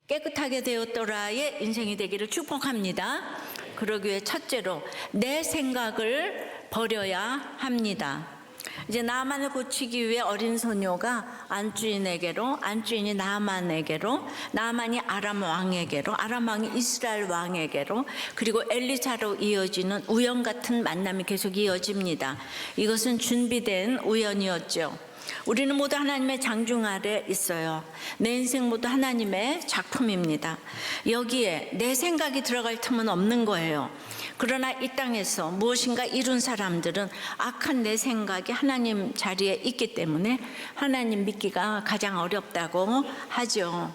깨끗하게 되었더라의 인생이 되기를 축복합니다. 그러기 위해 첫째로 내 생각을 버려야 합니다. 이제 나만을 고치기 위해 어린 소녀가 안주인에게로, 안주인이 나만에게로, 나만이 아람 왕에게로, 아람 왕이 이스라엘 왕에게로, 그리고 엘리사로 이어지는 우연 같은 만남이 계속 이어집니다. 이것은 준비된 우연이었죠. 우리는 모두 하나님의 장중 아래 있어요. 내 인생 모두 하나님의 작품입니다. 여기에 내 생각이 들어갈 틈은 없는 거예요. 그러나 이 땅에서 무엇인가 이룬 사람들은 악한 내 생각이 하나님 자리에 있기 때문에 하나님 믿기가 가장 어렵다고 하죠.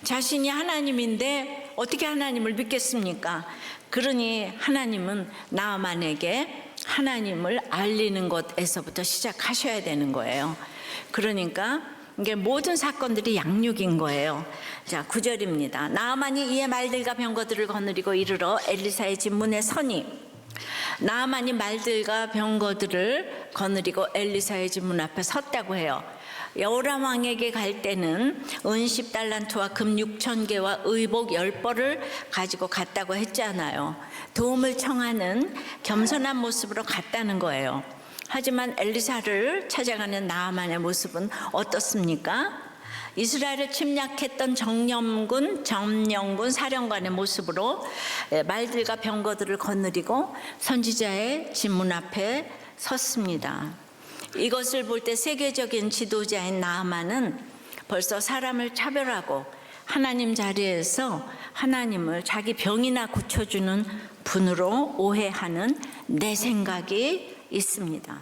자신이 하나님인데 어떻게 하나님을 믿겠습니까? 그러니 하나님은 나만에게 하나님을 알리는 것에서부터 시작하셔야 되는 거예요. 그러니까 이게 모든 사건들이 양육인 거예요. 자, 9절입니다. 나아만이 이에 말들과 병거들을 거느리고 이르러 엘리사의 집 문에 서니, 나아만이 말들과 병거들을 거느리고 엘리사의 집 문 앞에 섰다고 해요. 여호람 왕에게 갈 때는 은 10달란트와 금 6,000개와 의복 10벌을 가지고 갔다고 했잖아요. 도움을 청하는 겸손한 모습으로 갔다는 거예요. 하지만 엘리사를 찾아가는 나아만의 모습은 어떻습니까? 이스라엘을 침략했던 점령군 사령관의 모습으로 말들과 병거들을 거느리고 선지자의 집 문 앞에 섰습니다. 이것을 볼 때 세계적인 지도자인 나아만은 벌써 사람을 차별하고 하나님 자리에서 하나님을 자기 병이나 고쳐주는 분으로 오해하는 내 생각이 있습니다.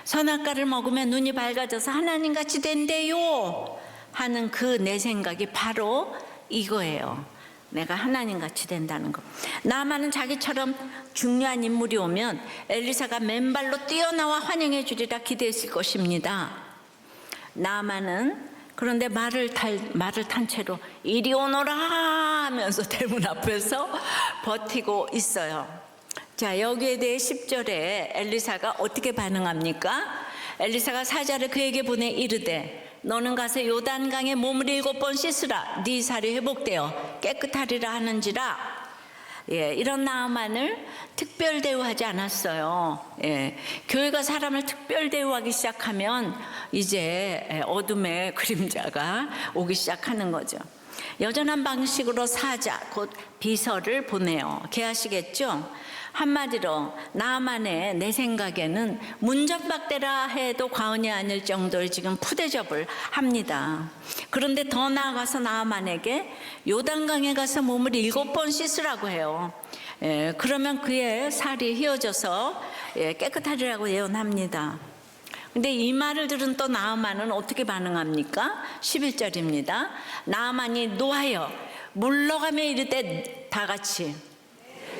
선악과를 먹으면 눈이 밝아져서 하나님같이 된대요 하는 그 내 생각이 바로 이거예요. 내가 하나님같이 된다는 거. 나아만은 자기처럼 중요한 인물이 오면 엘리사가 맨발로 뛰어나와 환영해 주리라 기대했을 것입니다. 나아만은 그런데 말을 탄 채로 이리 오너라 하면서 대문 앞에서 버티고 있어요. 자, 여기에 대해 10절에 엘리사가 어떻게 반응합니까? 엘리사가 사자를 그에게 보내 이르되 너는 가서 요단강에 몸을 7번 씻으라. 네 살이 회복되어 깨끗하리라 하는지라. 이런 나아만을 특별 대우하지 않았어요. 교회가 사람을 특별 대우하기 시작하면 이제 어둠의 그림자가 오기 시작하는 거죠. 여전한 방식으로 사자, 곧 비서를 보내요. 개하시겠죠? 한마디로 나아만의 내 생각에는 문전박대라 해도 과언이 아닐 정도로 지금 푸대접을 합니다. 그런데 더 나아가서 나아만에게 요단강에 가서 몸을 7번 씻으라고 해요. 그러면 그의 살이 휘어져서 깨끗하리라고 예언합니다. 근데 이 말을 들은 또 나아만은 어떻게 반응합니까? 11절입니다. 나아만이 노하여 물러가며 이르되 다 같이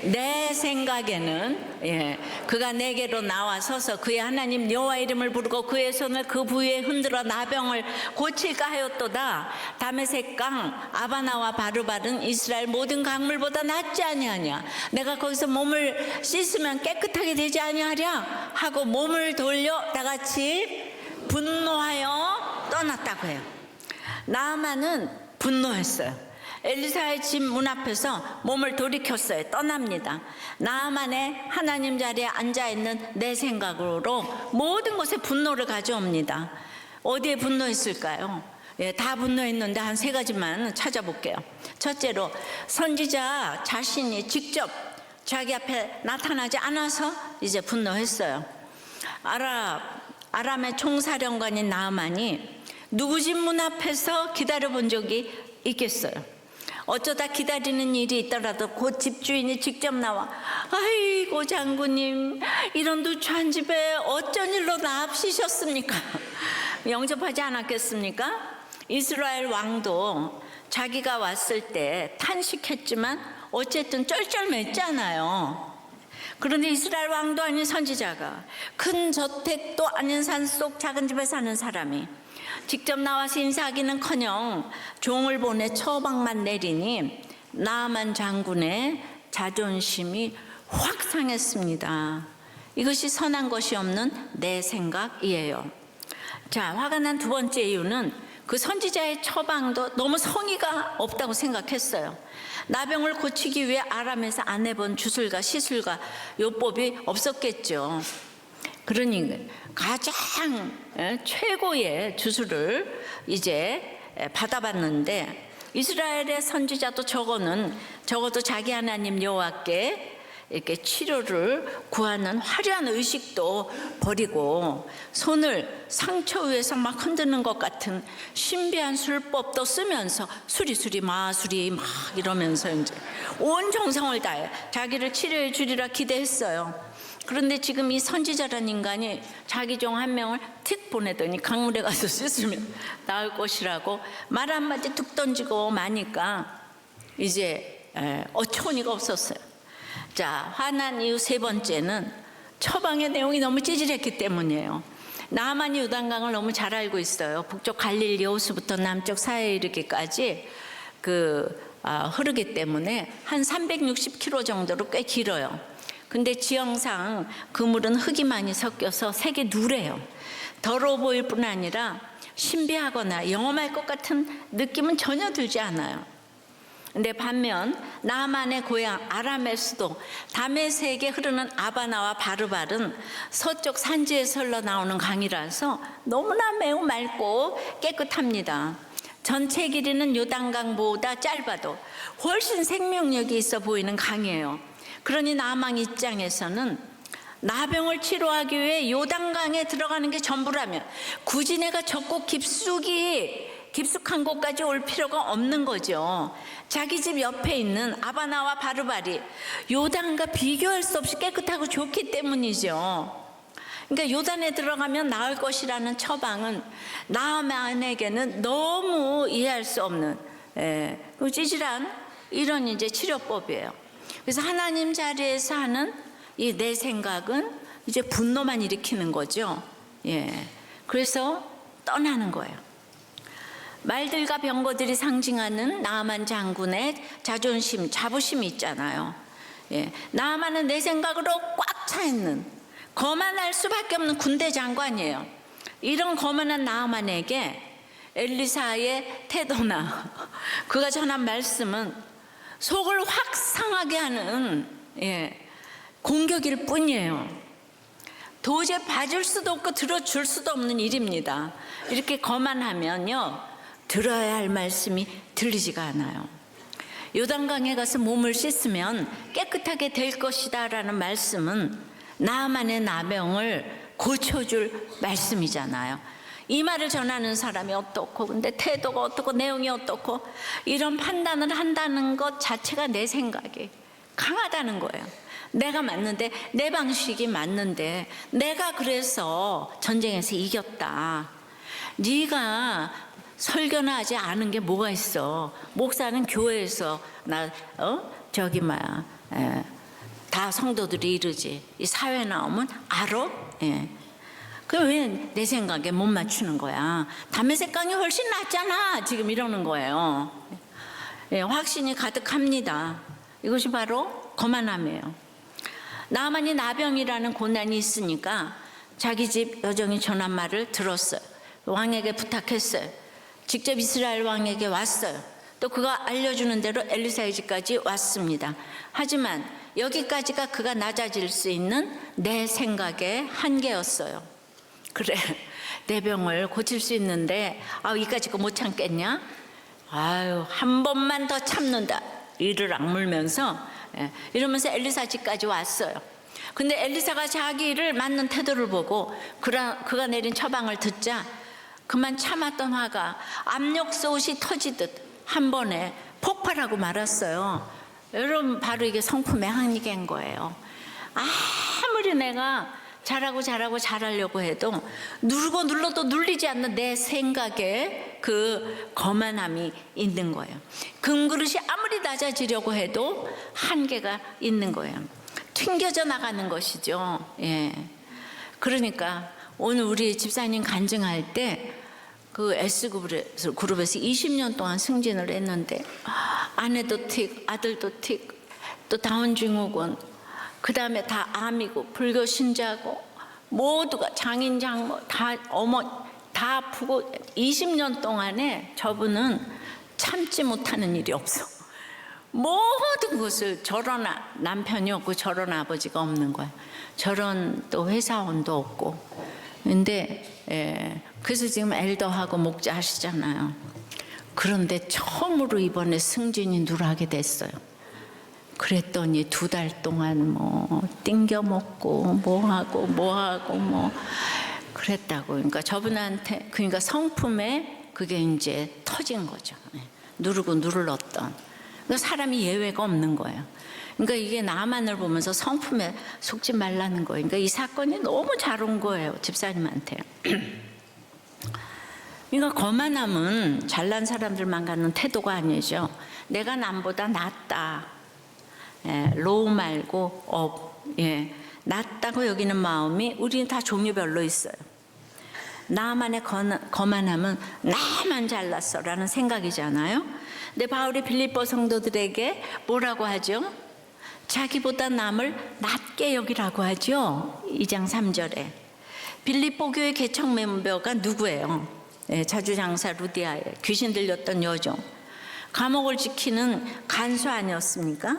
내 생각에는 그가 내게로 나와서서 그의 하나님 여호와 이름을 부르고 그의 손을 그 부위에 흔들어 나병을 고칠까 하였도다. 다메섹 강 아바나와 바르바른 이스라엘 모든 강물보다 낫지 아니하냐. 내가 거기서 몸을 씻으면 깨끗하게 되지 아니하랴 하고 몸을 돌려 다 같이 분노하여 떠났다고 해요. 나아만은 분노했어요. 엘리사의 집 문 앞에서 몸을 돌이켰어요. 떠납니다. 나아만의 하나님 자리에 앉아있는 내 생각으로 모든 것에 분노를 가져옵니다. 어디에 분노했을까요? 다 분노했는데 한 3가지만 찾아볼게요. 첫째로 선지자 자신이 직접 자기 앞에 나타나지 않아서 이제 분노했어요. 아람의 총사령관인 나아만이 누구 집 문 앞에서 기다려본 적이 있겠어요? 어쩌다 기다리는 일이 있더라도 곧 집주인이 직접 나와 아이고 장군님 이런 누추한 집에 어쩐 일로 납치셨습니까? 영접하지 않았겠습니까? 이스라엘 왕도 자기가 왔을 때 탄식했지만 어쨌든 쩔쩔맸잖아요. 그런데 이스라엘 왕도 아닌 선지자가 큰 저택도 아닌 산속 작은 집에 사는 사람이 직접 나와서 인사하기는커녕 종을 보내 처방만 내리니 나아만 장군의 자존심이 확 상했습니다. 이것이 선한 것이 없는 내 생각이에요. 자, 화가 난 두 번째 이유는 그 선지자의 처방도 너무 성의가 없다고 생각했어요. 나병을 고치기 위해 아람에서 안 해본 주술과 시술과 요법이 없었겠죠. 그러니 가장 최고의 주술을 이제 받아봤는데, 이스라엘의 선지자도 적어도 자기 하나님 여호와께 이렇게 치료를 구하는 화려한 의식도 버리고 손을 상처 위에서 막 흔드는 것 같은 신비한 술법도 쓰면서 수리수리 마수리 막 이러면서 이제 온 정성을 다해 자기를 치료해 주리라 기대했어요. 그런데 지금 이 선지자란 인간이 자기 종 한 명을 틱 보내더니 강물에 가서 씻으면 나을 것이라고 말 한마디 툭 던지고 마니까 이제 어처구니가 없었어요. 자, 화난 이유 세 번째는 처방의 내용이 너무 찌질했기 때문이에요. 나만이 요단강을 너무 잘 알고 있어요. 북쪽 갈릴리 호수부터 남쪽 사해에 이르기까지 흐르기 때문에 한 360km 정도로 꽤 길어요. 근데 지형상 그 물은 흙이 많이 섞여서 색이 누래요. 더러워 보일 뿐 아니라 신비하거나 영험할 것 같은 느낌은 전혀 들지 않아요. 근데 반면 나만의 고향 아람의 수도 다메섹에 흐르는 아바나와 바르발은 서쪽 산지에서 흘러나오는 강이라서 너무나 매우 맑고 깨끗합니다. 전체 길이는 요단강보다 짧아도 훨씬 생명력이 있어 보이는 강이에요. 그러니 나만 입장에서는 나병을 치료하기 위해 요단강에 들어가는 게 전부라면 굳이 내가 적고 깊숙한 곳까지 올 필요가 없는 거죠. 자기 집 옆에 있는 아바나와 바르발이 요단과 비교할 수 없이 깨끗하고 좋기 때문이죠. 그러니까 요단에 들어가면 나을 것이라는 처방은 나만에게는 너무 이해할 수 없는 찌질한 이런 이제 치료법이에요. 그래서 하나님 자리에서 하는 이 내 생각은 이제 분노만 일으키는 거죠. 그래서 떠나는 거예요. 말들과 병거들이 상징하는 나아만 장군의 자존심, 자부심이 있잖아요. 나아만은 내 생각으로 꽉 차 있는 거만할 수밖에 없는 군대 장관이에요. 이런 거만한 나아만에게 엘리사의 태도나 그가 전한 말씀은 속을 확 상하게 하는 공격일 뿐이에요. 도저히 봐줄 수도 없고 들어줄 수도 없는 일입니다. 이렇게 거만하면요, 들어야 할 말씀이 들리지가 않아요. 요단강에 가서 몸을 씻으면 깨끗하게 될 것이다 라는 말씀은 나만의 나병을 고쳐줄 말씀이잖아요. 이 말을 전하는 사람이 어떻고, 근데 태도가 어떻고, 내용이 어떻고, 이런 판단을 한다는 것 자체가 내 생각이 강하다는 거예요. 내가 맞는데, 내 방식이 맞는데, 내가 그래서 전쟁에서 이겼다. 네가 설교나 하지 않은 게 뭐가 있어. 목사는 교회에서 다 성도들이 이르지. 이 사회 나오면 알아? 그럼 왜 내 생각에 못 맞추는 거야? 다메섹 강이 훨씬 낫잖아. 지금 이러는 거예요. 확신이 가득합니다. 이것이 바로 거만함이에요. 나만이 나병이라는 고난이 있으니까 자기 집 여정이 전한 말을 들었어요. 왕에게 부탁했어요. 직접 이스라엘 왕에게 왔어요. 또 그가 알려주는 대로 엘리사의 집까지 왔습니다. 하지만 여기까지가 그가 낮아질 수 있는 내 생각의 한계였어요. 그래, 내 병을 고칠 수 있는데 이까짓 거 못 참겠냐? 한 번만 더 참는다. 이를 악물면서 이러면서 엘리사 집까지 왔어요. 근데 엘리사가 자기를 맞는 태도를 보고 그가 내린 처방을 듣자 그만 참았던 화가 압력솥이 터지듯 한 번에 폭발하고 말았어요. 여러분, 바로 이게 성품의 한계인 거예요. 아무리 내가 잘하려고 해도 누르고 눌러도 눌리지 않는 내 생각에 그 거만함이 있는 거예요. 금그릇이 아무리 낮아지려고 해도 한계가 있는 거예요. 튕겨져 나가는 것이죠. 그러니까 오늘 우리 집사님 간증할 때 그 S그룹에서 20년 동안 승진을 했는데 아내도 틱, 아들도 틱, 또 다운 증후군, 그 다음에 다 암이고 불교 신자고 모두가 장인 장모 다 다 아프고 20년 동안에 저분은 참지 못하는 일이 없어. 모든 것을 저런 남편이 없고 저런 아버지가 없는 거야. 저런 또 회사원도 없고. 근데 그래서 지금 엘더하고 목자 하시잖아요. 그런데 처음으로 이번에 승진이 누락이 됐어요. 그랬더니 2달 동안 뭐 띵겨 먹고 뭐 그랬다고. 그러니까 저분한테, 그러니까 성품에 그게 이제 터진 거죠. 누르고 눌렀던. 그러니까 사람이 예외가 없는 거예요. 그러니까 이게 나만을 보면서 성품에 속지 말라는 거예요. 그러니까 이 사건이 너무 잘 온 거예요, 집사님한테. 그러니까 거만함은 잘난 사람들만 갖는 태도가 아니죠. 내가 남보다 낫다. 로우 말고 업. 낫다고 여기는 마음이 우리는 다 종류별로 있어요. 나만의 거만함은 나만 잘났어 라는 생각이잖아요. 근데 바울이 빌립보 성도들에게 뭐라고 하죠? 자기보다 남을 낮게 여기라고 하죠. 2장 3절에. 빌립보 교회 개척 멤버가 누구예요? 자주장사 루디아에 귀신 들렸던 여종, 감옥을 지키는 간수 아니었습니까?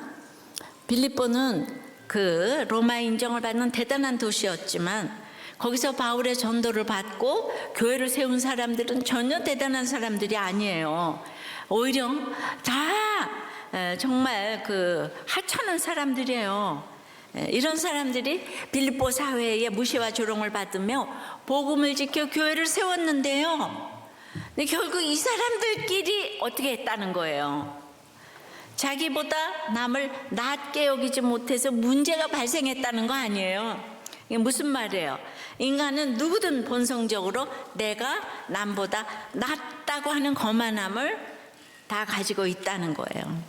빌립보는 그 로마 인정을 받는 대단한 도시였지만 거기서 바울의 전도를 받고 교회를 세운 사람들은 전혀 대단한 사람들이 아니에요. 오히려 다 정말 그 하찮은 사람들이에요. 이런 사람들이 빌립보 사회에 무시와 조롱을 받으며 복음을 지켜 교회를 세웠는데요. 근데 결국 이 사람들끼리 어떻게 했다는 거예요? 자기보다 남을 낮게 여기지 못해서 문제가 발생했다는 거 아니에요. 이게 무슨 말이에요? 인간은 누구든 본성적으로 내가 남보다 낫다고 하는 거만함을 다 가지고 있다는 거예요.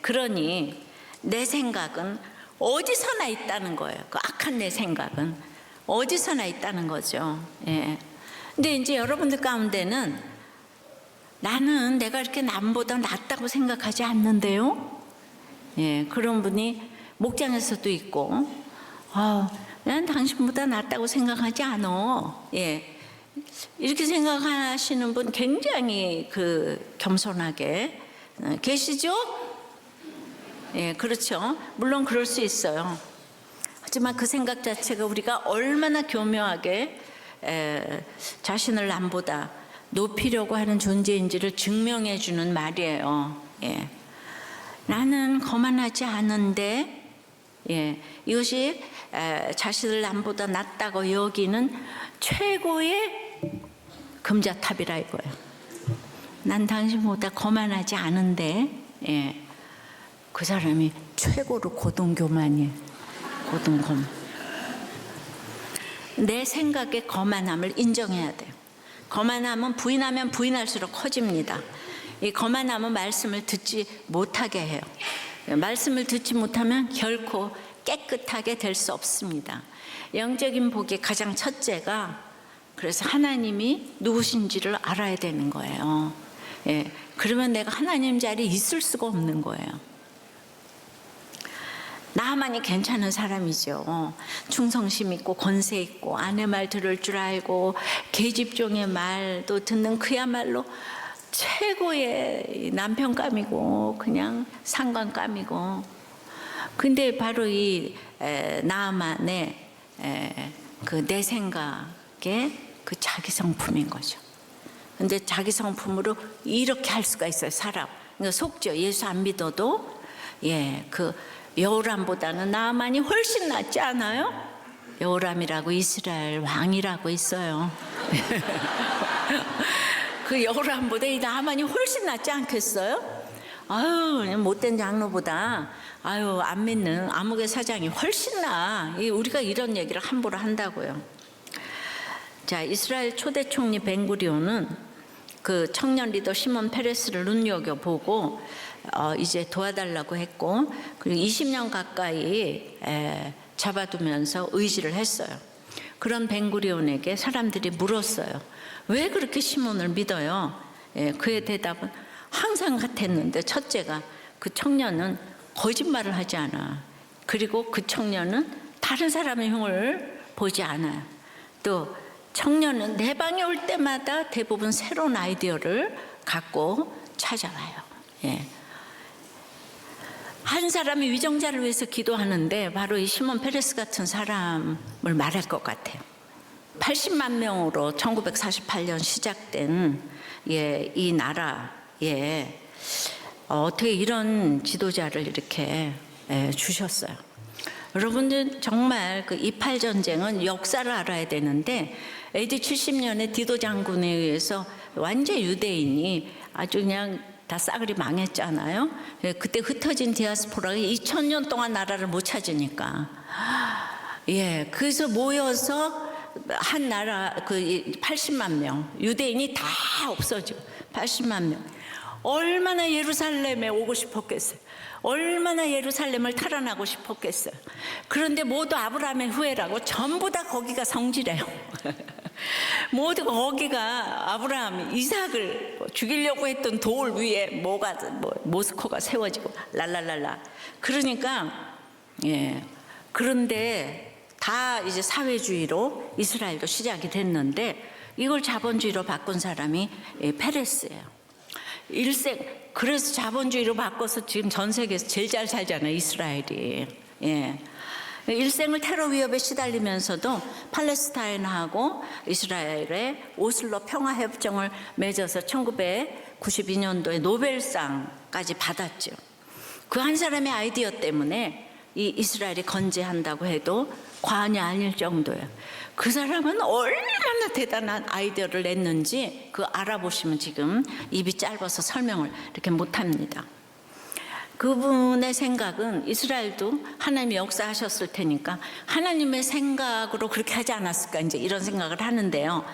그러니 내 생각은 어디서나 있다는 거예요. 그 악한 내 생각은 어디서나 있다는 거죠. 근데 이제 여러분들 가운데는 나는 내가 이렇게 남보다 낫다고 생각하지 않는데요. 그런 분이 목장에서도 있고, 난 당신보다 낫다고 생각하지 않아. 이렇게 생각하시는 분 굉장히 그 겸손하게 계시죠? 그렇죠. 물론 그럴 수 있어요. 하지만 그 생각 자체가 우리가 얼마나 교묘하게 자신을 남보다 높이려고 하는 존재인지를 증명해 주는 말이에요. 나는 거만하지 않은데, 이것이 자신을 남보다 낫다고 여기는 최고의 금자탑이라 이거예요. 난 당신보다 거만하지 않은데, 그 사람이 최고로 고등교만이에요. 고등거만. 내 생각의 거만함을 인정해야 돼요. 거만함은 부인하면 부인할수록 커집니다. 이 거만함은 말씀을 듣지 못하게 해요. 말씀을 듣지 못하면 결코 깨끗하게 될 수 없습니다. 영적인 복의 가장 첫째가 그래서 하나님이 누구신지를 알아야 되는 거예요. 그러면 내가 하나님 자리에 있을 수가 없는 거예요. 나만이 괜찮은 사람이죠. 충성심 있고 권세 있고 아내 말 들을 줄 알고 계집종의 말도 듣는 그야말로 최고의 남편감이고 그냥 상관감이고. 근데 바로 이 나만의 그 내 생각의 그 자기 성품인 거죠. 근데 자기 성품으로 이렇게 할 수가 있어요, 사람. 그러니까 속죠. 예수 안 믿어도 그 여호람보다는 나만이 훨씬 낫지 않아요? 여호람이라고 이스라엘 왕이라고 있어요. 그 여호람보다 이 나만이 훨씬 낫지 않겠어요? 아유, 못된 장로보다 안 믿는 아무개 사장이 훨씬 나. 우리가 이런 얘기를 함부로 한다고요. 자, 이스라엘 초대 총리 벤구리온은 그 청년 리더 시몬 페레스를 눈여겨보고 이제 도와달라고 했고, 그리고 20년 가까이 잡아두면서 의지를 했어요. 그런 벤구리온에게 사람들이 물었어요. 왜 그렇게 시몬을 믿어요? 그의 대답은 항상 같았는데, 첫째가 그 청년은 거짓말을 하지 않아. 그리고 그 청년은 다른 사람의 흉을 보지 않아요. 또 청년은 내 방에 올 때마다 대부분 새로운 아이디어를 갖고 찾아와요. 예. 한 사람이 위정자를 위해서 기도하는데 바로 이 시몬 페레스 같은 사람을 말할 것 같아요. 80만 명으로 1948년 시작된 이 나라에 어떻게 이런 지도자를 이렇게 주셨어요. 여러분들 정말 그 이팔 전쟁은 역사를 알아야 되는데 AD 70년에 디도 장군에 의해서 완전 유대인이 아주 그냥 다 싸그리 망했잖아요. 그때 흩어진 디아스포라가 2000년 동안 나라를 못 찾으니까 그래서 모여서 한 나라 그 80만 명 유대인이 다 없어지고 80만 명 얼마나 예루살렘에 오고 싶었겠어요. 얼마나 예루살렘을 탈환하고 싶었겠어요. 그런데 모두 아브라함의 후예라고 전부 다 거기가 성지래요. 모두 거기가 아브라함이 이삭을 죽이려고 했던 돌 위에 모스코가 세워지고 랄랄랄라. 그러니까 그런데 다 이제 사회주의로 이스라엘도 시작이 됐는데 이걸 자본주의로 바꾼 사람이 페레스예요. 그래서 자본주의로 바꿔서 지금 전 세계에서 제일 잘 살잖아요, 이스라엘이. 일생을 테러 위협에 시달리면서도 팔레스타인하고 이스라엘의 오슬로 평화협정을 맺어서 1992년도에 노벨상까지 받았죠. 그 한 사람의 아이디어 때문에 이 이스라엘이 건재한다고 해도 과언이 아닐 정도예요. 그 사람은 얼마나 대단한 아이디어를 냈는지 그 알아보시면 지금 입이 짧아서 설명을 이렇게 못합니다. 그분의 생각은 이스라엘도 하나님이 역사하셨을 테니까 하나님의 생각으로 그렇게 하지 않았을까 이제 이런 생각을 하는데요.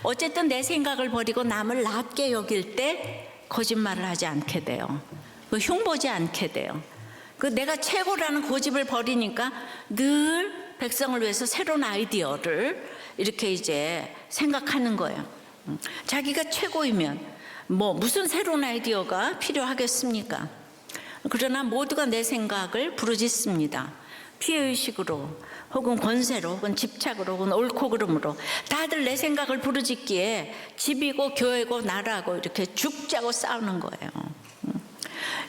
어쨌든 내 생각을 버리고 남을 낮게 여길 때 거짓말을 하지 않게 돼요. 흉보지 않게 돼요. 내가 최고라는 고집을 버리니까 늘 백성을 위해서 새로운 아이디어를 이렇게 이제 생각하는 거예요. 자기가 최고이면 무슨 새로운 아이디어가 필요하겠습니까? 그러나 모두가 내 생각을 부르짖습니다. 피해의식으로 혹은 권세로 혹은 집착으로 혹은 옳고 그름으로 다들 내 생각을 부르짖기에 집이고 교회고 나라고 이렇게 죽자고 싸우는 거예요.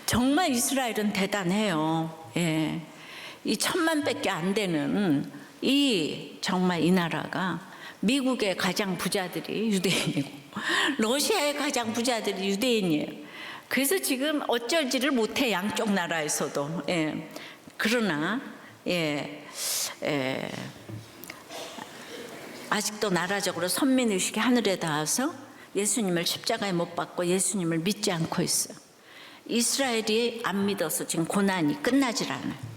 정말 이스라엘은 대단해요. 이 1000만밖에 안 되는 정말 이 나라가 미국의 가장 부자들이 유대인이고 러시아의 가장 부자들이 유대인이에요. 그래서 지금 어쩔지를 못해 양쪽 나라에서도. 그러나 아직도 나라적으로 선민의식이 하늘에 닿아서 예수님을 십자가에 못 박고 예수님을 믿지 않고 있어요. 이스라엘이 안 믿어서 지금 고난이 끝나질 않아요.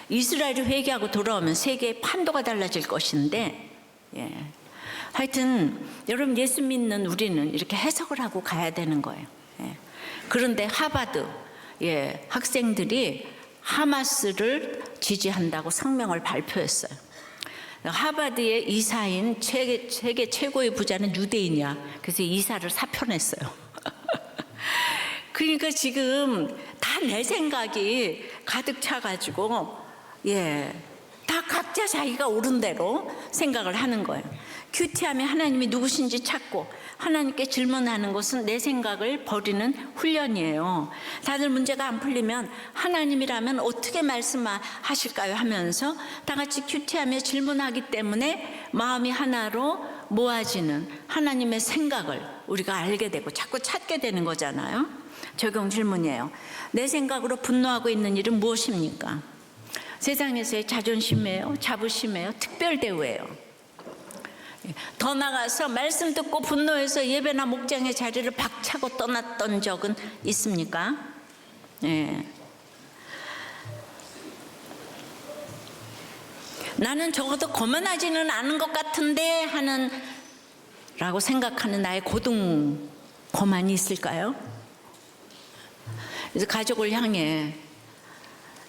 이스라엘이 회개하고 돌아오면 세계의 판도가 달라질 것인데 하여튼 여러분 예수 믿는 우리는 이렇게 해석을 하고 가야 되는 거예요. 그런데 하버드 학생들이 하마스를 지지한다고 성명을 발표했어요. 하버드의 이사인 세계 최고의 부자는 유대인이야. 그래서 이사를 사표냈어요. 그러니까 지금 다 내 생각이 가득 차가지고 다 각자 자기가 옳은 대로 생각을 하는 거예요. 큐티하면 하나님이 누구신지 찾고 하나님께 질문하는 것은 내 생각을 버리는 훈련이에요. 다들 문제가 안 풀리면 하나님이라면 어떻게 말씀하실까요 하면서 다 같이 큐티하며 질문하기 때문에 마음이 하나로 모아지는 하나님의 생각을 우리가 알게 되고 자꾸 찾게 되는 거잖아요. 적용 질문이에요. 내 생각으로 분노하고 있는 일은 무엇입니까? 세상에서의 자존심이에요? 자부심이에요? 특별대우예요? 더 나가서 말씀 듣고 분노해서 예배나 목장의 자리를 박차고 떠났던 적은 있습니까? 나는 적어도 거만하지는 않은 것 같은데 라고 생각하는 나의 고등 거만이 있을까요? 그래서 가족을 향해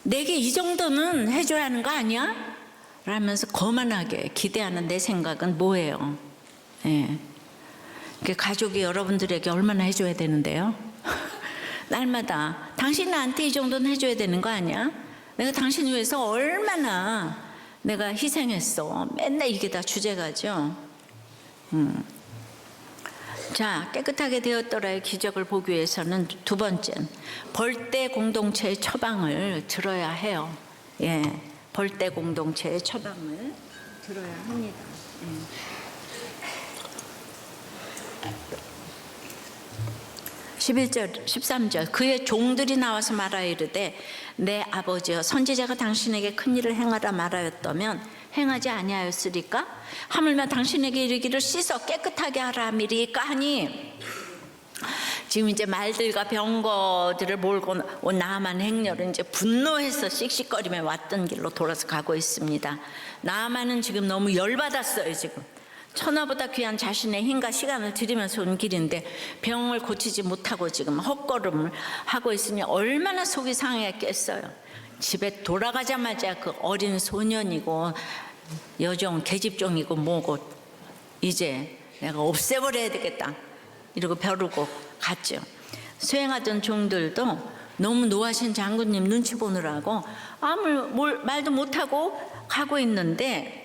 내게 이 정도는 해줘야 하는 거 아니야? 라면서 거만하게 기대하는 내 생각은 뭐예요? 가족이 여러분들에게 얼마나 해줘야 되는데요? 날마다 당신 나한테 이 정도는 해줘야 되는 거 아니야? 내가 당신 위해서 얼마나 내가 희생했어. 맨날 이게 다 주제가죠. 자, 깨끗하게 되었더라의 기적을 보기 위해서는 두 번째는 벌떼 공동체의 처방을 들어야 해요. 예, 벌떼 공동체의 처방을 들어야 합니다. 11절, 13절 그의 종들이 나와서 말하여 이르되 내 아버지여 선지자가 당신에게 큰 일을 행하라 말하였다면 행하지 아니하였으리까? 하물며 당신에게 이르기를 씻어 깨끗하게 하라 함이리까 하니 지금 이제 말들과 병거들을 몰고 온 나아만 행렬은 이제 분노해서 씩씩거리며 왔던 길로 돌아서 가고 있습니다. 나아만은 지금 너무 열받았어요. 지금 천하보다 귀한 자신의 힘과 시간을 들이면서 온 길인데 병을 고치지 못하고 지금 헛걸음을 하고 있으니 얼마나 속이 상했겠어요. 집에 돌아가자마자 그 어린 소년이고 여종 계집종이고 뭐고 이제 내가 없애버려야 되겠다 이러고 벼르고 갔죠. 수행하던 종들도 너무 노하신 장군님 눈치 보느라고 아무 말도 못하고 가고 있는데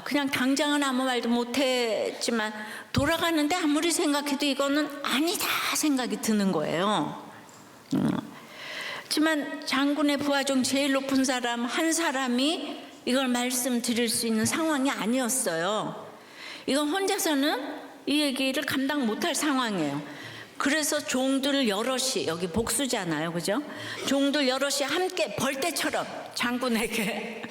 그냥 당장은 아무 말도 못했지만 돌아가는데 아무리 생각해도 이거는 아니다 생각이 드는 거예요. 하지만 장군의 부하 중 제일 높은 사람 한 사람이 이걸 말씀드릴 수 있는 상황이 아니었어요. 이건 혼자서는 이 얘기를 감당 못할 상황이에요. 그래서 종들 여럿이, 여기 복수잖아요, 그죠? 종들 여럿이 함께 벌떼처럼 장군에게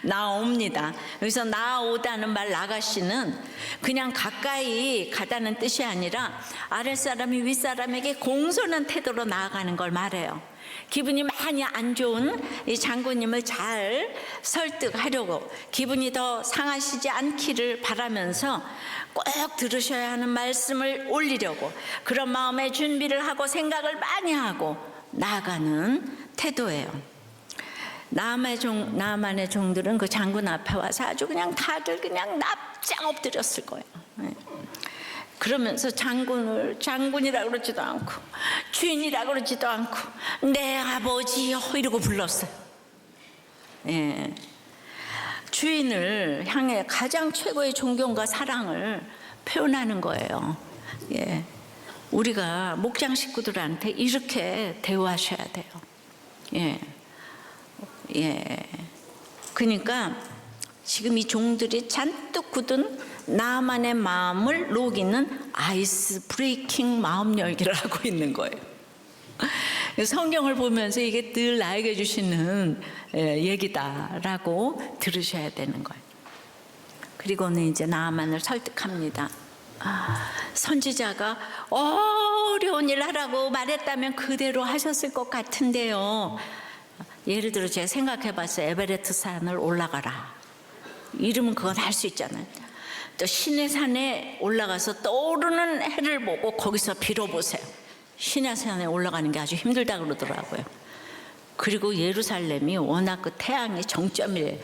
나옵니다. 여기서 나오다는 말 나가시는 그냥 가까이 가다는 뜻이 아니라 아랫사람이 윗사람에게 공손한 태도로 나아가는 걸 말해요. 기분이 많이 안 좋은 이 장군님을 잘 설득하려고 기분이 더 상하시지 않기를 바라면서 꼭 들으셔야 하는 말씀을 올리려고 그런 마음의 준비를 하고 생각을 많이 하고 나아가는 태도예요. 나아만의 종들은 그 장군 앞에 와서 아주 그냥 다들 그냥 납작 엎드렸을 거예요. 그러면서 장군이라고 그러지도 않고 주인이라고 그러지도 않고 내 아버지요 이러고 불렀어요. 예. 주인을 향해 가장 최고의 존경과 사랑을 표현하는 거예요. 예. 우리가 목장 식구들한테 이렇게 대우하셔야 돼요. 예. 예. 그러니까 지금 이 종들이 잔뜩 굳은 나만의 마음을 녹이는 아이스 브레이킹 마음 열기를 하고 있는 거예요. 성경을 보면서 이게 늘 나에게 주시는 얘기다라고 들으셔야 되는 거예요. 그리고는 이제 나만을 설득합니다. 선지자가 어려운 일 하라고 말했다면 그대로 하셨을 것 같은데요. 예를 들어 제가 생각해 봤어요. 에베레스트 산을 올라가라. 이러면 그건 할 수 있잖아요. 또 신의 산에 올라가서 떠오르는 해를 보고 거기서 빌어보세요. 신의 산에 올라가는 게 아주 힘들다 그러더라고요. 그리고 예루살렘이 워낙 그 태양의 정점이에요.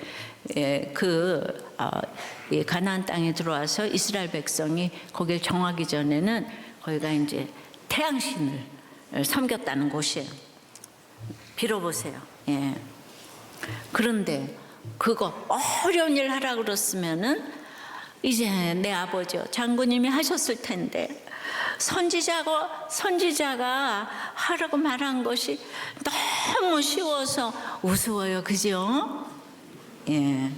가나안 땅에 들어와서 이스라엘 백성이 거기를 정하기 전에는 거기가 이제 태양신을 섬겼다는 곳이에요. 빌어보세요. 예. 그런데 그거 어려운 일 하라 그랬으면은 이제 내 아버지요 장군님이 하셨을 텐데 선지자가 하라고 말한 것이 너무 쉬워서 우스워요, 그죠? 예.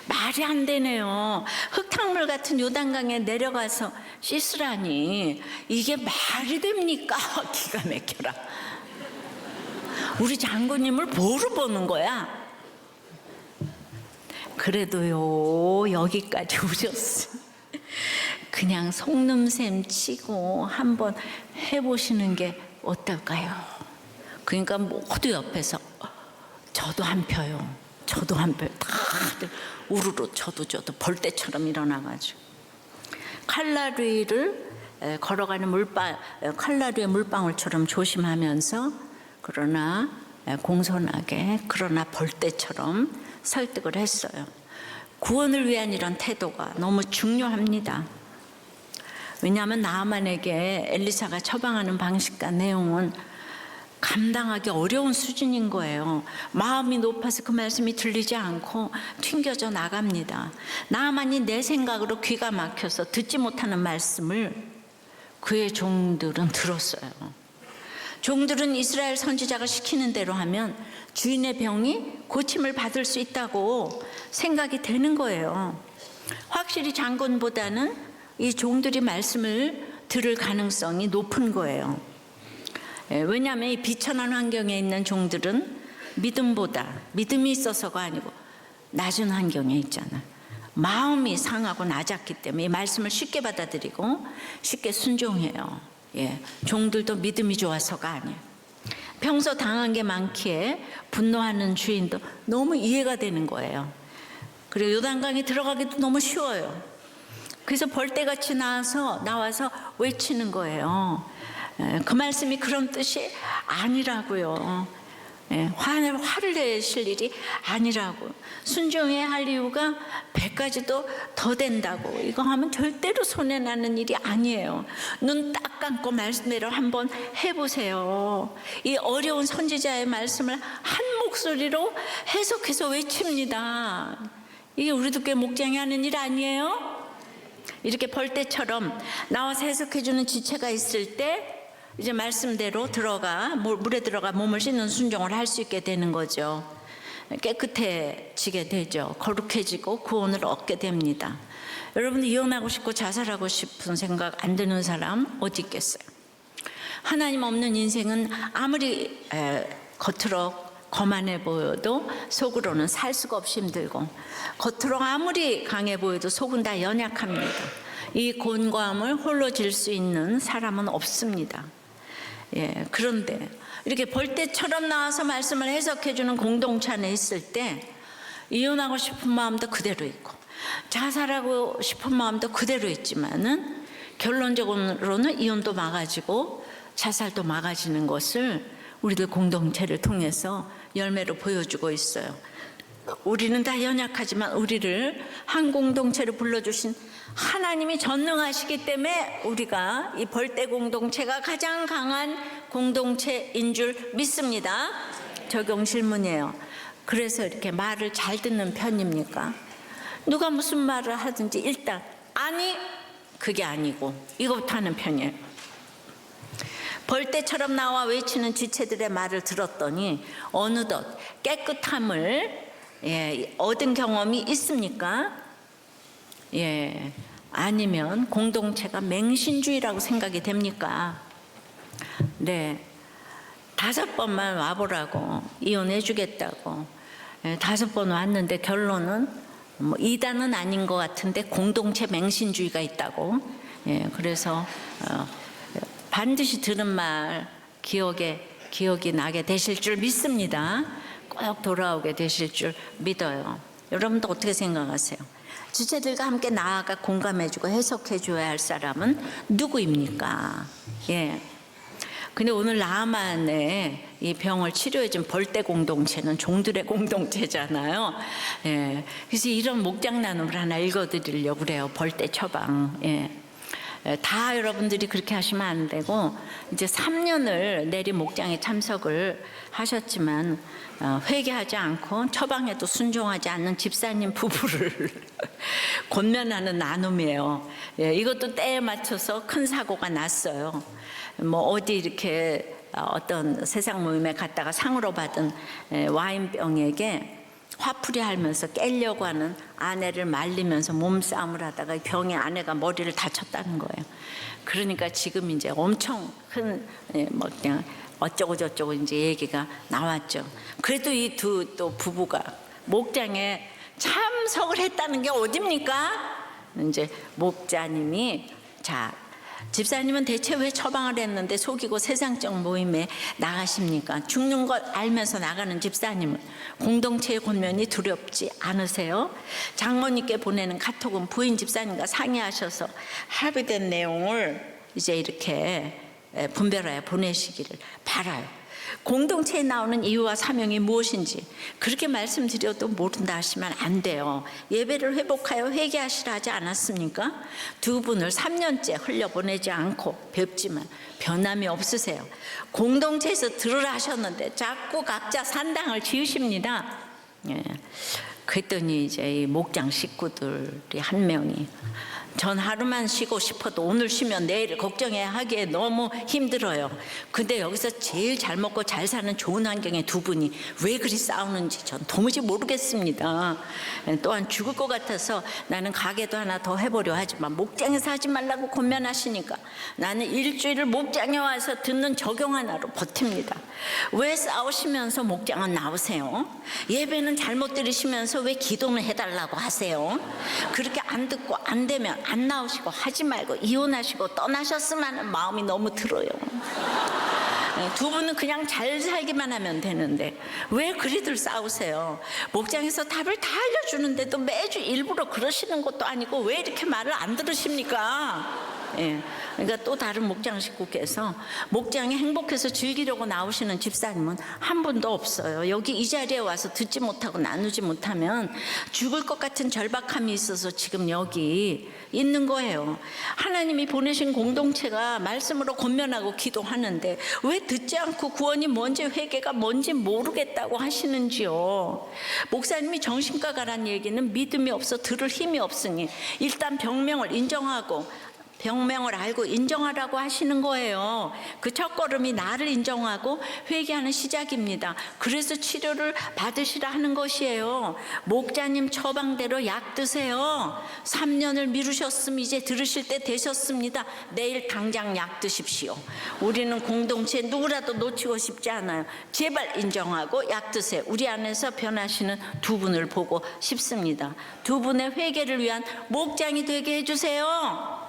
말이 안 되네요. 흙탕물 같은 요단강에 내려가서 씻으라니 이게 말이 됩니까? 기가 막혀라. 우리 장군님을 뭐로 보는 거야? 그래도요 여기까지 오셨어요. 그냥 속눈샘 치고 한번 해보시는 게 어떨까요? 그러니까 모두 옆에서 저도 한 표요. 저도 한 표. 다들 우르르 저도 벌떼처럼 일어나가지고 칼라리를 걸어가는 칼라리의 물방울처럼 조심하면서 그러나 공손하게 그러나 벌떼처럼 설득을 했어요. 구원을 위한 이런 태도가 너무 중요합니다. 왜냐하면 나아만에게 엘리사가 처방하는 방식과 내용은 감당하기 어려운 수준인 거예요. 마음이 높아서 그 말씀이 들리지 않고 튕겨져 나갑니다. 나만이 내 생각으로 귀가 막혀서 듣지 못하는 말씀을 그의 종들은 들었어요. 종들은 이스라엘 선지자가 시키는 대로 하면 주인의 병이 고침을 받을 수 있다고 생각이 되는 거예요. 확실히 장군보다는 이 종들이 말씀을 들을 가능성이 높은 거예요. 왜냐하면 이 비천한 환경에 있는 종들은 믿음이 있어서가 아니고 낮은 환경에 있잖아. 마음이 상하고 낮았기 때문에 이 말씀을 쉽게 받아들이고 쉽게 순종해요. 종들도 믿음이 좋아서가 아니에요. 평소 당한 게 많기에 분노하는 주인도 너무 이해가 되는 거예요. 그리고 요단강에 들어가기도 너무 쉬워요. 그래서 벌떼같이 나와서 외치는 거예요. 그 말씀이 그런 뜻이 아니라고요. 화를 내실 일이 아니라고. 순종해야 할 이유가 100가지도 더 된다고. 이거 하면 절대로 손해나는 일이 아니에요. 눈 딱 감고 말씀대로 한번 해보세요. 이 어려운 선지자의 말씀을 한 목소리로 해석해서 외칩니다. 이게 우리도 꽤 목장이 하는 일 아니에요? 이렇게 벌떼처럼 나와서 해석해주는 지체가 있을 때 이제 말씀대로 물에 들어가 몸을 씻는 순종을 할 수 있게 되는 거죠. 깨끗해지게 되죠. 거룩해지고 구원을 얻게 됩니다. 여러분, 이혼하고 싶고 자살하고 싶은 생각 안 드는 사람 어디 있겠어요? 하나님 없는 인생은 아무리 겉으로 거만해 보여도 속으로는 살 수가 없이 힘들고, 겉으로 아무리 강해 보여도 속은 다 연약합니다. 이 곤고함을 홀로 질 수 있는 사람은 없습니다. 그런데 이렇게 벌떼처럼 나와서 말씀을 해석해주는 공동체 안에 있을 때 이혼하고 싶은 마음도 그대로 있고 자살하고 싶은 마음도 그대로 있지만은 결론적으로는 이혼도 막아지고 자살도 막아지는 것을 우리들 공동체를 통해서 열매로 보여주고 있어요. 우리는 다 연약하지만 우리를 한 공동체로 불러주신 하나님이 전능하시기 때문에 우리가 이 벌떼 공동체가 가장 강한 공동체인 줄 믿습니다. 적용 질문이에요. 그래서 이렇게 말을 잘 듣는 편입니까? 누가 무슨 말을 하든지 일단 아니, 그게 아니고 이거부터 하는 편이에요. 벌떼처럼 나와 외치는 지체들의 말을 들었더니 어느덧 깨끗함을 얻은 경험이 있습니까? 아니면 공동체가 맹신주의라고 생각이 됩니까? 5번만 와보라고 이혼해 주겠다고 5번 왔는데 결론은 이단은 아닌 것 같은데 공동체 맹신주의가 있다고. 그래서 반드시 들은 말 기억이 나게 되실 줄 믿습니다. 꼭 돌아오게 되실 줄 믿어요. 여러분도 어떻게 생각하세요? 지체들과 함께 나아가 공감해주고 해석해줘야 할 사람은 누구입니까? 근데 오늘 나만의 이 병을 치료해준 벌떼 공동체는 종들의 공동체잖아요. 그래서 이런 목장 나눔을 하나 읽어드리려고 그래요. 벌떼 처방. 다 여러분들이 그렇게 하시면 안 되고, 이제 3년을 내리 목장에 참석을 하셨지만 회개하지 않고 처방에도 순종하지 않는 집사님 부부를 권면하는 나눔이에요. 이것도 때에 맞춰서 큰 사고가 났어요. 어디 이렇게 어떤 세상 모임에 갔다가 상으로 받은 와인병에게 화풀이 하면서 깨려고 하는 아내를 말리면서 몸싸움을 하다가 병의 아내가 머리를 다쳤다는 거예요. 그러니까 지금 이제 엄청 큰 그냥 어쩌고 저쩌고 이제 얘기가 나왔죠. 그래도 이 또 부부가 목장에 참석을 했다는 게 어딥니까? 이제 목자님이 집사님은 대체 왜 처방을 했는데 속이고 세상적 모임에 나가십니까? 죽는 걸 알면서 나가는 집사님은 공동체의 권면이 두렵지 않으세요? 장모님께 보내는 카톡은 부인 집사님과 상의하셔서 합의된 내용을 이제 이렇게 분별하여 보내시기를 바라요. 공동체에 나오는 이유와 사명이 무엇인지 그렇게 말씀드려도 모른다 하시면 안 돼요. 예배를 회복하여 회개하시라 하지 않았습니까? 두 분을 3년째 흘려보내지 않고 뵙지만 변함이 없으세요. 공동체에서 들으라 하셨는데 자꾸 각자 산당을 지으십니다. 예. 그랬더니 이제 이 목장 식구들이 한 명이 전 하루만 쉬고 싶어도 오늘 쉬면 내일 걱정해야 하기에 너무 힘들어요. 근데 여기서 제일 잘 먹고 잘 사는 좋은 환경의 두 분이 왜 그리 싸우는지 전 도무지 모르겠습니다. 또한 죽을 것 같아서 나는 가게도 하나 더 해보려 하지만 목장에서 하지 말라고 권면하시니까 나는 일주일을 목장에 와서 듣는 적용 하나로 버팁니다. 왜 싸우시면서 목장은 나오세요? 예배는 잘못 들으시면서 왜 기도는 해달라고 하세요? 그렇게 안 듣고 안 되면 안 나오시고 하지 말고 이혼하시고 떠나셨으면 하는 마음이 너무 들어요. 두 분은 그냥 잘 살기만 하면 되는데 왜 그리들 싸우세요? 목장에서 답을 다 알려주는데도 매주 일부러 그러시는 것도 아니고 왜 이렇게 말을 안 들으십니까? 예. 그러니까 또 다른 목장 식구께서 목장에 행복해서 즐기려고 나오시는 집사님은 한 분도 없어요. 여기 이 자리에 와서 듣지 못하고 나누지 못하면 죽을 것 같은 절박함이 있어서 지금 여기 있는 거예요. 하나님이 보내신 공동체가 말씀으로 권면하고 기도하는데 왜 듣지 않고 구원이 뭔지 회개가 뭔지 모르겠다고 하시는지요. 목사님이 정신과 가란 얘기는 믿음이 없어 들을 힘이 없으니 일단 병명을 병명을 알고 인정하라고 하시는 거예요. 그 첫걸음이 나를 인정하고 회개하는 시작입니다. 그래서 치료를 받으시라 하는 것이에요. 목자님 처방대로 약 드세요. 3년을 미루셨으면 이제 들으실 때 되셨습니다. 내일 당장 약 드십시오. 우리는 공동체 누구라도 놓치고 싶지 않아요. 제발 인정하고 약 드세요. 우리 안에서 변하시는 두 분을 보고 싶습니다. 두 분의 회개를 위한 목장이 되게 해주세요.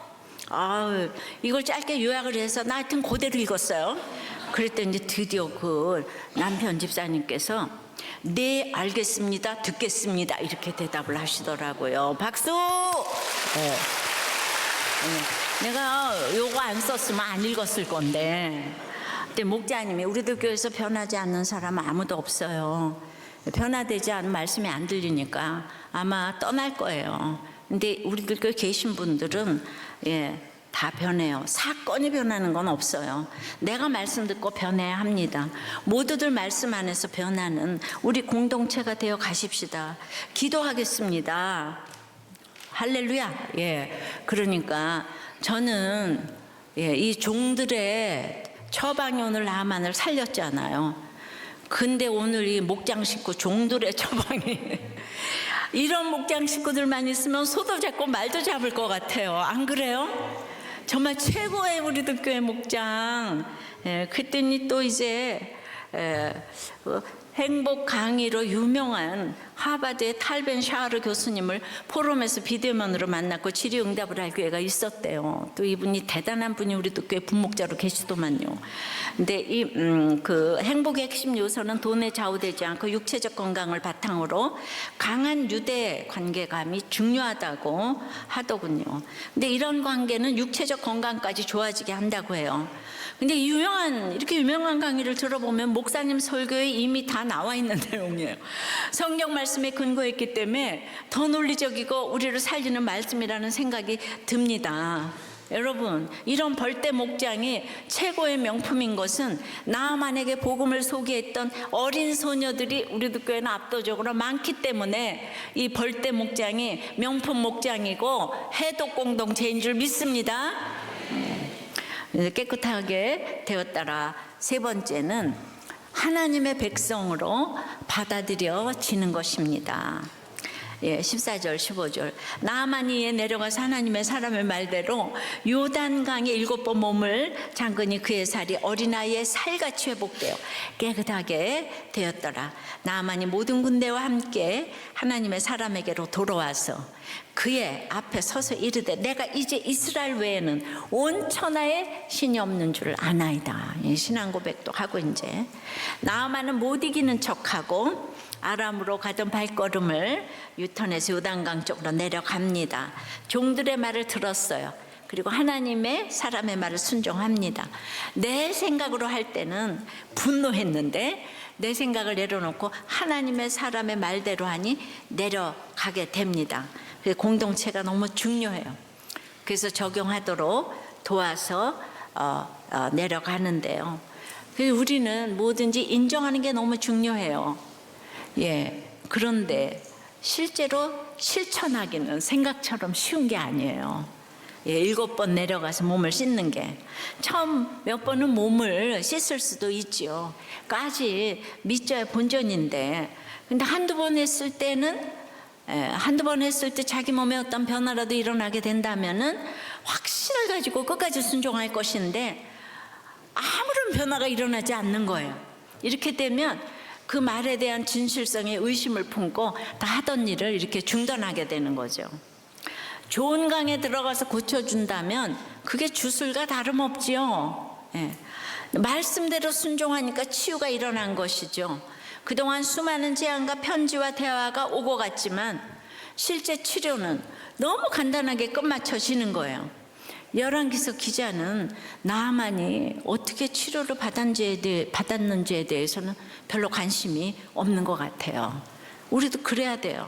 이걸 짧게 요약을 해서 나 하여튼 그대로 읽었어요. 그랬더니 이제 드디어 그 남편 집사님께서 네 알겠습니다 듣겠습니다 이렇게 대답을 하시더라고요. 박수. 내가 요거 안 썼으면 안 읽었을 건데 근데 목자님이 우리들 교회에서 변하지 않는 사람은 아무도 없어요. 변화되지 않은 말씀이 안 들리니까 아마 떠날 거예요. 근데 우리들 교회 계신 분들은 다 변해요. 사건이 변하는 건 없어요. 내가 말씀 듣고 변해야 합니다. 모두들 말씀 안에서 변하는 우리 공동체가 되어 가십시다. 기도하겠습니다. 할렐루야. 그러니까 저는 이 종들의 처방이 오늘 나만을 살렸잖아요. 근데 오늘 이 목장 식구 종들의 처방이 이런 목장 식구들만 있으면 소도 잡고 말도 잡을 것 같아요. 안 그래요? 정말 최고의 우리들 교회 목장. 그랬더니 또 이제 행복 강의로 유명한 하버드의 탈벤 샤르 교수님을 포럼에서 비대면으로 만났고 질의응답을 할 기회가 있었대요. 또 이분이 대단한 분이 우리도 교회 분목자로 계시더만요. 근데 그 행복의 핵심 요소는 돈에 좌우되지 않고 육체적 건강을 바탕으로 강한 유대 관계감이 중요하다고 하더군요. 근데 이런 관계는 육체적 건강까지 좋아지게 한다고 해요. 근데 이렇게 유명한 강의를 들어보면 목사님 설교에 이미 다 나와 있는 내용이에요. 성경 말씀에 근거했기 때문에 더 논리적이고 우리를 살리는 말씀이라는 생각이 듭니다. 여러분, 이런 벌떼 목장이 최고의 명품인 것은 나아만에게 복음을 소개했던 어린 소녀들이 우리들 교회는 압도적으로 많기 때문에 이 벌떼 목장이 명품 목장이고 해독 공동체인 줄 믿습니다. 깨끗하게 되었더라. 세 번째는 하나님의 백성으로 받아들여지는 것입니다. 14절 15절 나아만이 내려가서 하나님의 사람의 말대로 요단강에 7번 몸을 잠그니 그의 살이 어린아이의 살같이 회복되어 깨끗하게 되었더라. 나아만이 모든 군대와 함께 하나님의 사람에게로 돌아와서 그의 앞에 서서 이르되 내가 이제 이스라엘 외에는 온 천하에 신이 없는 줄 아나이다. 신앙 고백도 하고 이제 나아만은 못 이기는 척하고 아람으로 가던 발걸음을 유턴해서 요단강 쪽으로 내려갑니다. 종들의 말을 들었어요. 그리고 하나님의 사람의 말을 순종합니다. 내 생각으로 할 때는 분노했는데 내 생각을 내려놓고 하나님의 사람의 말대로 하니 내려가게 됩니다. 공동체가 너무 중요해요. 그래서 적용하도록 도와서 내려가는데요. 우리는 뭐든지 인정하는 게 너무 중요해요. 그런데 실제로 실천하기는 생각처럼 쉬운 게 아니에요. 7번 내려가서 몸을 씻는 게, 처음 몇 번은 몸을 씻을 수도 있죠. 까지 믿져야 본전인데, 근데 한두 번 했을 때는 한두 번 했을 때 자기 몸에 어떤 변화라도 일어나게 된다면은 확신을 가지고 끝까지 순종할 것인데 아무런 변화가 일어나지 않는 거예요. 이렇게 되면 그 말에 대한 진실성에 의심을 품고 다 하던 일을 이렇게 중단하게 되는 거죠. 좋은 강에 들어가서 고쳐준다면 그게 주술과 다름없지요. 말씀대로 순종하니까 치유가 일어난 것이죠. 그동안 수많은 제안과 편지와 대화가 오고 갔지만 실제 치료는 너무 간단하게 끝마쳐지는 거예요. 열왕기서 기자는 나아만이 어떻게 치료를 받았는지에 대해서는 별로 관심이 없는 것 같아요. 우리도 그래야 돼요.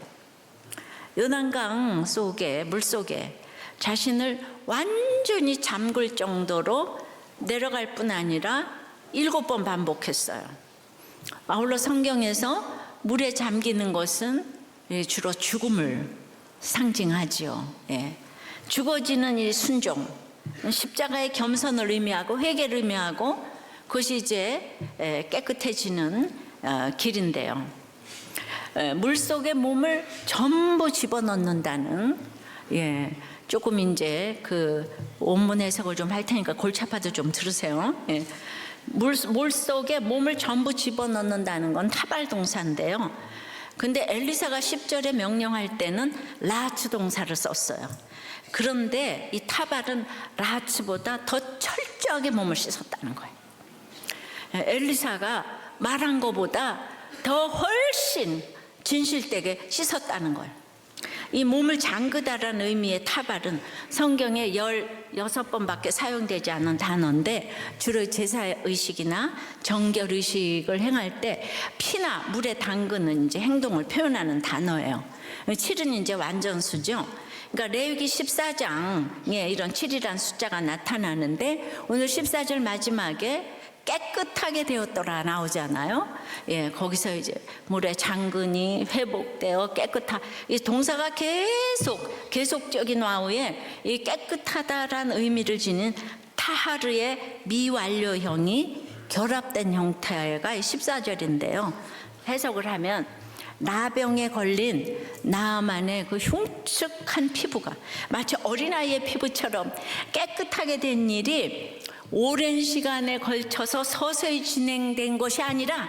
요단강 속에, 물속에 자신을 완전히 잠글 정도로 내려갈 뿐 아니라 7번 반복했어요. 아울러 성경에서 물에 잠기는 것은 주로 죽음을 상징하지요. 죽어지는 이 순종, 십자가의 겸손을 의미하고 회개를 의미하고 그것이 이제 깨끗해지는 길인데요. 물속에 몸을 전부 집어넣는다는, 조금 이제 그 원문 해석을 좀 할 테니까 골치 아파도 좀 들으세요. 물 속에 몸을 전부 집어넣는다는 건 타발 동사인데요. 근데 엘리사가 10절에 명령할 때는 라하츠 동사를 썼어요. 그런데 이 타발은 라하츠보다 더 철저하게 몸을 씻었다는 거예요. 엘리사가 말한 것보다 더 훨씬 진실되게 씻었다는 거예요. 이 몸을 잠그다라는 의미의 타발은 성경에 16번밖에 사용되지 않은 단어인데 주로 제사의식이나 정결의식을 행할 때 피나 물에 담그는 이제 행동을 표현하는 단어예요. 7은 이제 완전수죠. 그러니까 레위기 14장에 이런 7이라는 숫자가 나타나는데 오늘 14절 마지막에 깨끗하게 되었더라 나오잖아요. 거기서 이제 물에 잠그니 회복되어 이 동사가 계속적인 와우에 이 깨끗하다라는 의미를 지닌 타하르의 미완료형이 결합된 형태가 14절인데요. 해석을 하면 나병에 걸린 나아만의 그 흉측한 피부가 마치 어린아이의 피부처럼 깨끗하게 된 일이 오랜 시간에 걸쳐서 서서히 진행된 것이 아니라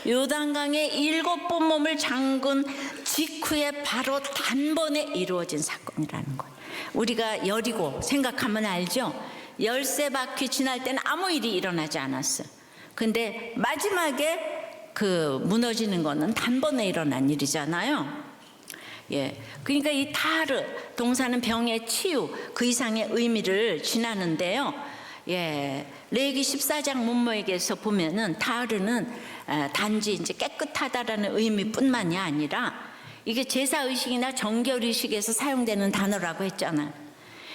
요단강에 7번 몸을 잠근 직후에 바로 단번에 이루어진 사건이라는 거예요. 우리가 여리고 생각하면 알죠. 열세 바퀴 지날 때는 아무 일이 일어나지 않았어요. 근데 마지막에 그 무너지는 거는 단번에 일어난 일이잖아요. 그러니까 이 타르 동사는 병의 치유 그 이상의 의미를 지나는데요. 레위기 14장 문맥에서 보면은 타르는 단지 이제 깨끗하다라는 의미뿐만이 아니라 이게 제사의식이나 정결의식에서 사용되는 단어라고 했잖아요.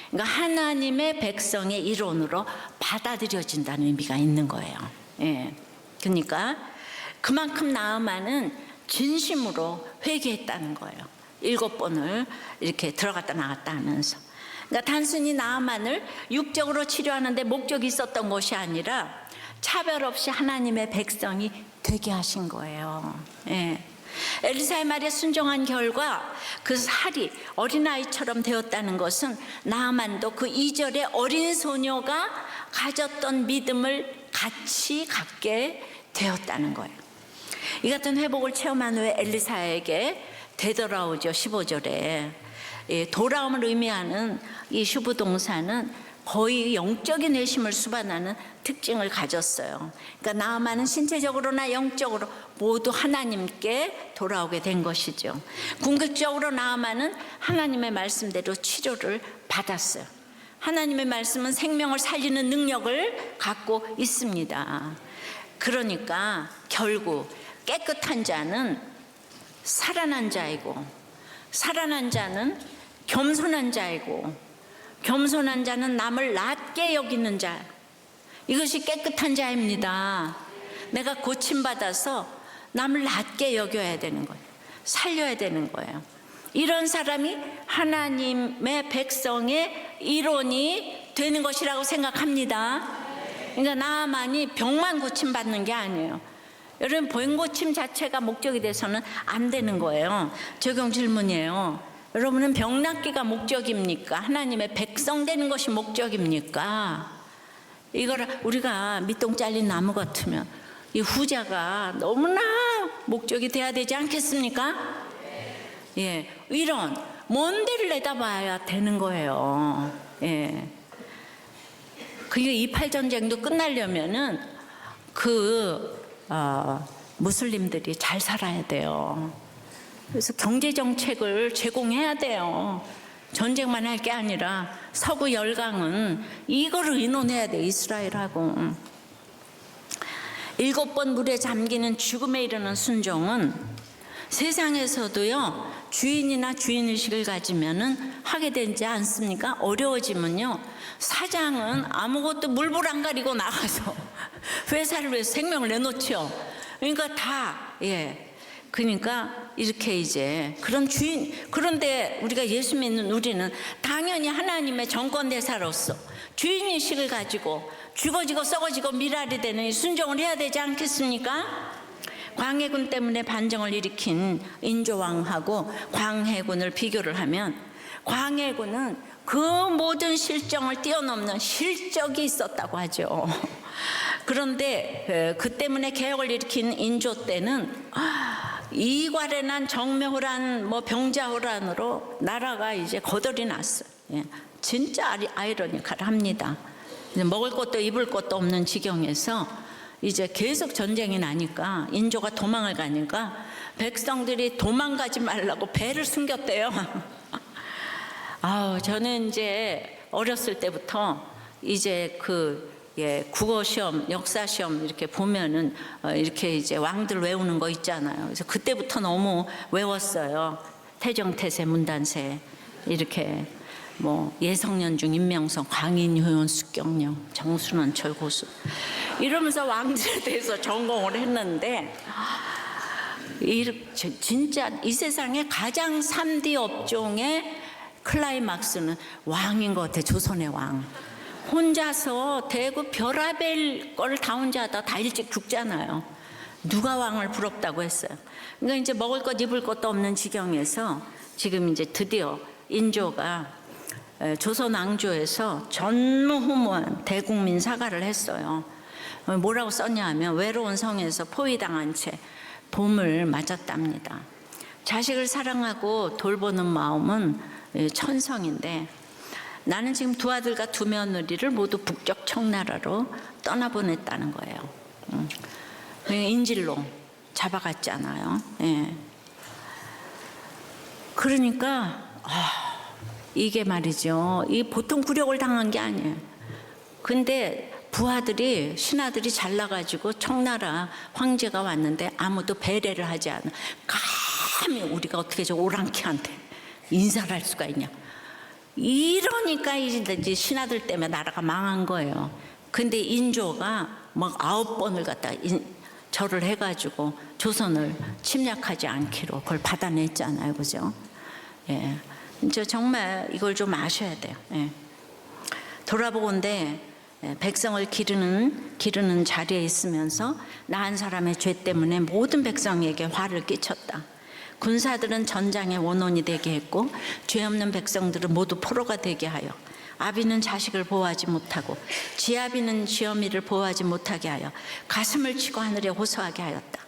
그러니까 하나님의 백성의 일원으로 받아들여진다는 의미가 있는 거예요. 그러니까 그만큼 나아만은 진심으로 회개했다는 거예요. 7번을 이렇게 들어갔다 나갔다 하면서. 그러니까 단순히 나아만을 육적으로 치료하는데 목적이 있었던 것이 아니라 차별 없이 하나님의 백성이 되게 하신 거예요. 엘리사의 말에 순종한 결과 그 살이 어린아이처럼 되었다는 것은 나아만도 그 2절의 어린 소녀가 가졌던 믿음을 같이 갖게 되었다는 거예요. 이 같은 회복을 체험한 후에 엘리사에게 되돌아오죠. 15절에 돌아옴을 의미하는 이 슈브 동사는 거의 영적인 회심을 수반하는 특징을 가졌어요. 그러니까 나아만은 신체적으로나 영적으로 모두 하나님께 돌아오게 된 것이죠. 궁극적으로 나아만은 하나님의 말씀대로 치료를 받았어요. 하나님의 말씀은 생명을 살리는 능력을 갖고 있습니다. 그러니까 결국 깨끗한 자는 살아난 자이고, 살아난 자는 겸손한 자이고, 겸손한 자는 남을 낮게 여기는 자, 이것이 깨끗한 자입니다. 내가 고침받아서 남을 낮게 여겨야 되는 거예요. 살려야 되는 거예요. 이런 사람이 하나님의 백성의 일원이 되는 것이라고 생각합니다. 그러니까 나만이 병만 고침받는 게 아니에요. 여러분, 병 고침 자체가 목적이 돼서는 안 되는 거예요. 적용 질문이에요. 여러분은 병 낫기가 목적입니까? 하나님의 백성 되는 것이 목적입니까? 이걸 우리가 밑동 잘린 나무 같으면 이 후자가 너무나 목적이 돼야 되지 않겠습니까? 예, 이런 먼 데를 내다봐야 되는 거예요. 예. 그게 28 전쟁도 끝나려면은 무슬림들이 잘 살아야 돼요. 그래서 경제 정책을 제공해야 돼요. 전쟁만 할 게 아니라 서구 열강은 이거를 의논해야 돼, 이스라엘하고. 7번 물에 잠기는 죽음에 이르는 순종은 세상에서도요, 주인이나 주인의식을 가지면은 하게 되지 않습니까? 어려워지면요, 사장은 아무것도 물불 안 가리고 나가서 회사를 위해서 생명을 내놓죠. 그러니까 그러니까 이렇게 이제 그런 주인, 그런데 우리가 예수 믿는 우리는 당연히 하나님의 정권대사로서 주인의식을 가지고 죽어지고 썩어지고 미랄이 되는 이 순종을 해야 되지 않겠습니까? 광해군 때문에 반정을 일으킨 인조왕하고 광해군을 비교를 하면, 광해군은 그 모든 실정을 뛰어넘는 실적이 있었다고 하죠. 그런데 그 때문에 개혁을 일으킨 인조 때는 이괄해난 정묘호란, 병자호란으로 나라가 이제 거덜이 났어요. 진짜 아이러니컬합니다. 먹을 것도 입을 것도 없는 지경에서 이제 계속 전쟁이 나니까 인조가 도망을 가니까 백성들이 도망가지 말라고 배를 숨겼대요. 저는 이제 어렸을 때부터 이제 국어 시험, 역사 시험 이렇게 보면은 이렇게 이제 왕들 외우는 거 있잖아요. 그래서 그때부터 너무 외웠어요. 태정태세, 문단세 이렇게 예성년중, 임명성, 광인, 효연, 숙경령, 정순원철, 고수 이러면서 왕들에 대해서 전공을 했는데, 진짜 이 세상에 가장 3D 업종의 클라이막스는 왕인 것 같아. 조선의 왕. 혼자서 대구 별아벨 거를 다 혼자 하다 다 일찍 죽잖아요. 누가 왕을 부럽다고 했어요. 그러니까 이제 먹을 것 입을 것도 없는 지경에서 지금 이제 드디어 인조가 조선 왕조에서 전무후무한 대국민 사과를 했어요. 뭐라고 썼냐 하면, 외로운 성에서 포위당한 채 봄을 맞았답니다. 자식을 사랑하고 돌보는 마음은 천성인데, 나는 지금 두 아들과 두 며느리를 모두 북쪽 청나라로 떠나보냈다는 거예요. 인질로 잡아갔잖아요. 그러니까 이게 말이죠, 이 보통 굴욕을 당한 게 아니에요. 근데 부하들이, 신하들이 잘나가지고 청나라 황제가 왔는데 아무도 배려를 하지 않아. 감히 우리가 어떻게 저 오랑캐한테 인사를 할 수가 있냐. 이러니까 이제 신하들 때문에 나라가 망한 거예요. 근데 인조가 막 9번을 갖다 절을 해가지고 조선을 침략하지 않기로 그걸 받아냈잖아요. 그죠? 정말 이걸 좀 아셔야 돼요. 돌아보건대 백성을 기르는 자리에 있으면서 나 한 사람의 죄 때문에 모든 백성에게 화를 끼쳤다. 군사들은 전장의 원혼이 되게 했고, 죄 없는 백성들은 모두 포로가 되게 하여, 아비는 자식을 보호하지 못하고 지아비는 지어미를 보호하지 못하게 하여 가슴을 치고 하늘에 호소하게 하였다.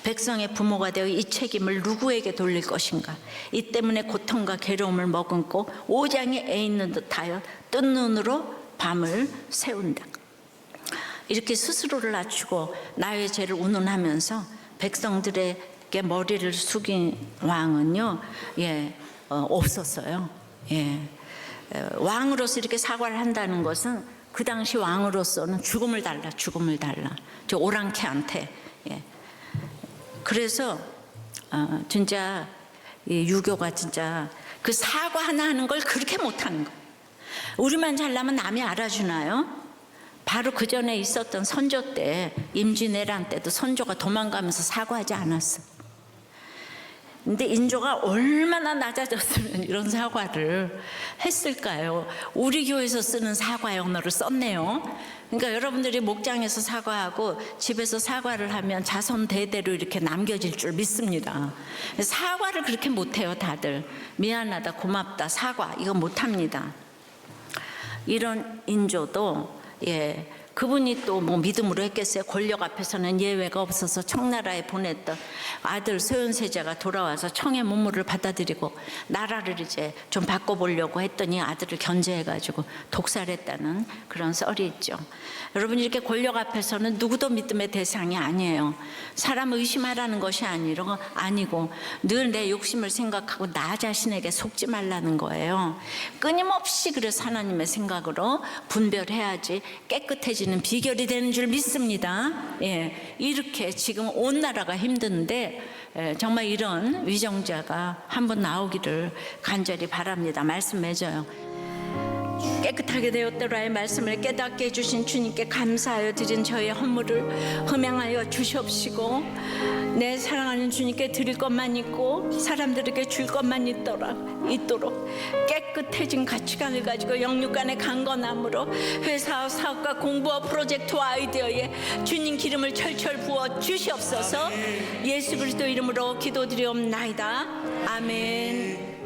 백성의 부모가 되어 이 책임을 누구에게 돌릴 것인가. 이 때문에 고통과 괴로움을 머금고 오장에 애 있는 듯하여 뜬 눈으로 밤을 새운다. 이렇게 스스로를 낮추고 나의 죄를 운운하면서 백성들에게 머리를 숙인 왕은요, 없었어요. 왕으로서 이렇게 사과를 한다는 것은 그 당시 왕으로서는 죽음을 달라 저 오랑캐한테. 예. 그래서 진짜 이 유교가 진짜 그 사과 하나 하는 걸 그렇게 못하는 거예요. 우리만 잘나면 남이 알아주나요? 바로 그 전에 있었던 선조 때, 임진왜란 때도 선조가 도망가면서 사과하지 않았어. 근데 인조가 얼마나 낮아졌으면 이런 사과를 했을까요? 우리 교회에서 쓰는 사과의 언어를 썼네요. 그러니까 여러분들이 목장에서 사과하고 집에서 사과를 하면 자손 대대로 이렇게 남겨질 줄 믿습니다. 사과를 그렇게 못해요, 다들. 미안하다, 고맙다, 사과 이거 못합니다. 이런 인조도 그분이 또 뭐 믿음으로 했겠어요. 권력 앞에서는 예외가 없어서 청나라에 보냈던 아들 소현세자가 돌아와서 청의 문물을 받아들이고 나라를 이제 좀 바꿔보려고 했더니 아들을 견제해가지고 독살했다는 그런 썰이 있죠. 여러분, 이렇게 권력 앞에서는 누구도 믿음의 대상이 아니에요. 사람 의심하라는 것이 아니고 늘 내 욕심을 생각하고 나 자신에게 속지 말라는 거예요. 끊임없이 그래서 하나님의 생각으로 분별해야지 깨끗해지는 비결이 되는 줄 믿습니다. 이렇게 지금 온 나라가 힘든데 정말 이런 위정자가 한번 나오기를 간절히 바랍니다. 말씀 맺어요. 깨끗하게 되었더라의 말씀을 깨닫게 해주신 주님께 감사하여 드린 저의 허물을 흠양하여 주시옵시고, 내 사랑하는 주님께 드릴 것만 있고 사람들에게 줄 것만 있도록 깨끗해진 가치관을 가지고 영육간의 강건함으로 회사와 사업과 공부와 프로젝트와 아이디어에 주님 기름을 철철 부어 주시옵소서. 예수 그리스도 이름으로 기도드리옵나이다. 아멘.